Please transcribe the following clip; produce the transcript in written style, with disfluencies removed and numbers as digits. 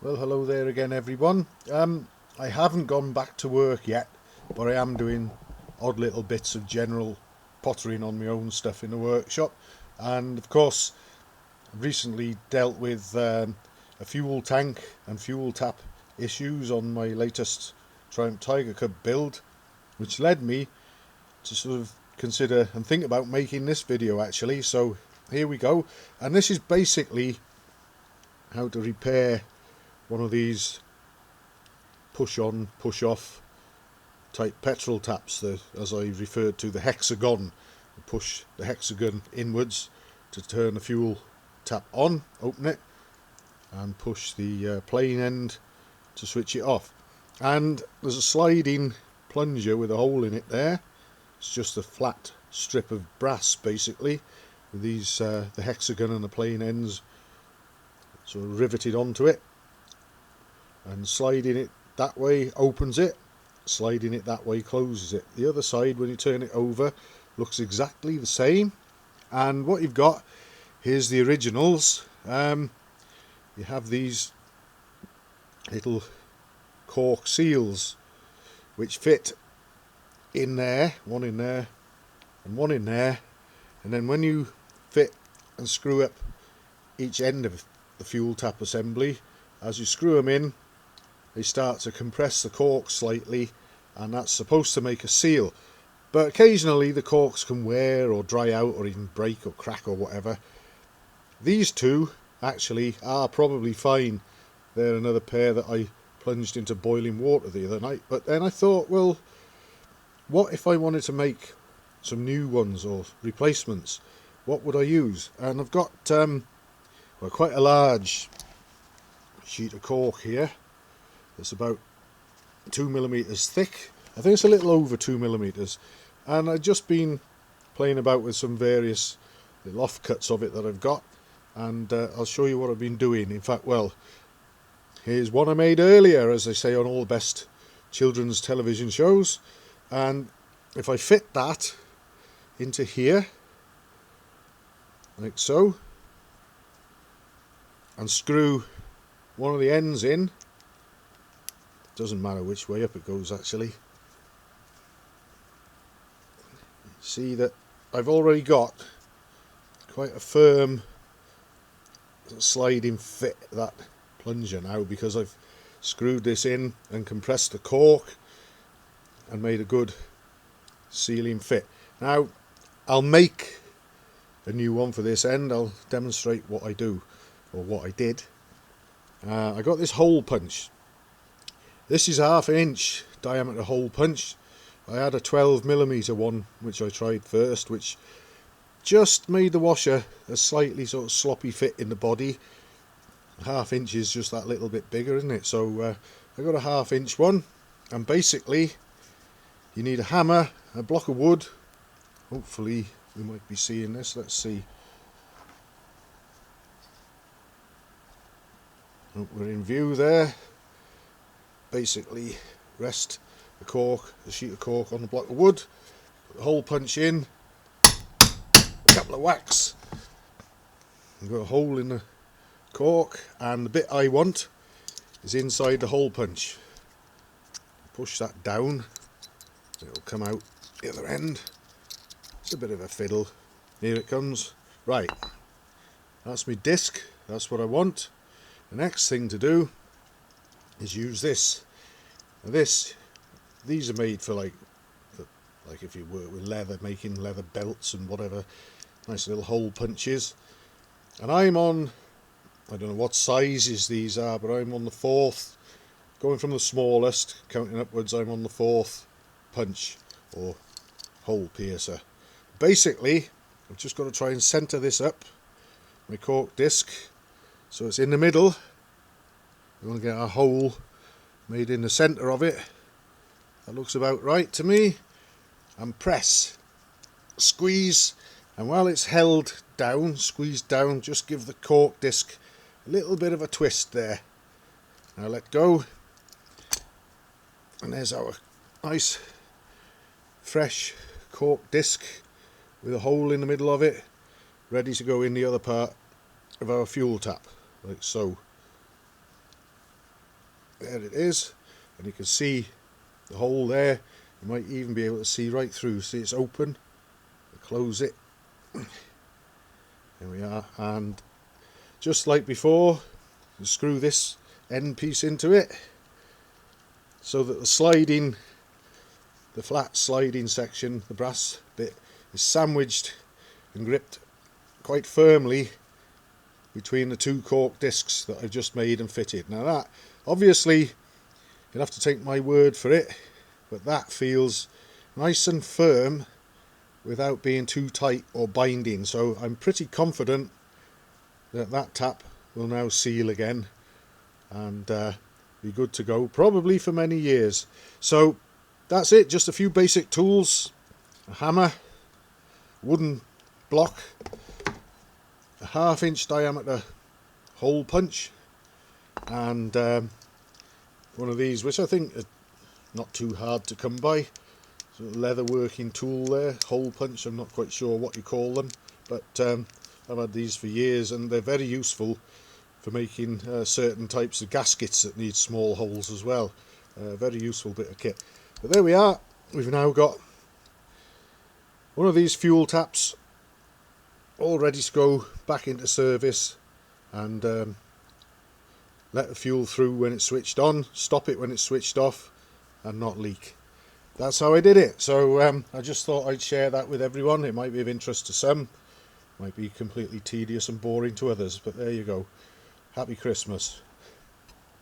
Well, hello there again, everyone. I haven't gone back to work yet, but I am doing odd little bits of general pottering on my own stuff in the workshop. And of course, I've recently dealt with a fuel tank and fuel tap issues on my latest Triumph Tiger Cub build, which led me to sort of consider and think about making this video actually. So here we go. And this is basically how to repair one of these push on push off type petrol taps, that, as I referred to, the hexagon. You push the hexagon inwards to turn the fuel tap on, open it, and push the plain end to switch it off. And there's a sliding plunger with a hole in it there. It's just a flat strip of brass basically, with these the hexagon and the plain ends sort of riveted onto it. And sliding it that way opens it, sliding it that way closes it. The other side, when you turn it over, looks exactly the same. And what you've got, here's the originals. You have these little cork seals which fit in there, one in there and one in there, and then when you fit and screw up each end of the fuel tap assembly, as you screw them in, they start to compress the cork slightly, and that's supposed to make a seal. But occasionally the corks can wear or dry out or even break or crack or whatever. These two actually are probably fine. They're another pair that I plunged into boiling water the other night. But then I thought, well, what if I wanted to make some new ones or replacements? What would I use? And I've got well, quite a large sheet of cork here. It's about 2mm thick. I think it's a little over 2mm, and I've just been playing about with some various little offcuts of it that I've got, and I'll show you what I've been doing. In fact, well, here's one I made earlier, as they say on all the best children's television shows. And if I fit that into here like so, and screw one of the ends in, doesn't matter which way up it goes actually, see that I've already got quite a firm sliding fit, that plunger now, because I've screwed this in and compressed the cork and made a good sealing fit. Now I'll make a new one for this end. I'll demonstrate what I do, or what I did. I got this hole punch. This is 1/2 inch diameter hole punch. I had a 12mm one which I tried first, which just made the washer a slightly sort of sloppy fit in the body. 1/2 inch is just that little bit bigger, isn't it? So I got a 1/2 inch one, and basically you need a hammer, a block of wood. Hopefully we might be seeing this. Let's see. Oh, we're in view there. Basically rest the cork, the sheet of cork, on the block of wood, put the hole punch in, a couple of whacks, and got a hole in the cork, and the bit I want is inside the hole punch. Push that down, it'll come out the other end. It's a bit of a fiddle. Here it comes. Right, that's my disc, that's what I want. The next thing to do is use this. Now these are made for like if you work with leather, making leather belts and whatever, nice little hole punches. And I'm on, I don't know what sizes these are, but I'm on the 4th, going from the smallest, counting upwards, I'm on the 4th punch, or hole piercer. Basically, I've just got to try and centre this up, my cork disc, so it's in the middle. We want to get a hole made in the centre of it. That looks about right to me. And press, squeeze, and while it's held down, squeezed down, just give the cork disc a little bit of a twist there. Now let go, and there's our nice fresh cork disc with a hole in the middle of it, ready to go in the other part of our fuel tap, like so. There it is, and you can see the hole there. You might even be able to see right through. See, it's open. Close it. There we are, and just like before, you screw this end piece into it so that the flat sliding section, the brass bit, is sandwiched and gripped quite firmly between the two cork discs that I've just made and fitted. Now that, obviously, you'll have to take my word for it, but that feels nice and firm without being too tight or binding, so I'm pretty confident that that tap will now seal again and be good to go, probably for many years. So that's it, just a few basic tools, a hammer, wooden block, a 1/2 inch diameter hole punch, and one of these, which I think are not too hard to come by. So leather working tool there, hole punch, I'm not quite sure what you call them, but I've had these for years and they're very useful for making certain types of gaskets that need small holes as well. Very useful bit of kit. But there we are, we've now got one of these fuel taps all ready to go back into service, and let the fuel through when it's switched on, stop it when it's switched off, and not leak. That's how I did it. So I just thought I'd share that with everyone. It might be of interest to some, might be completely tedious and boring to others, but there you go. Happy Christmas.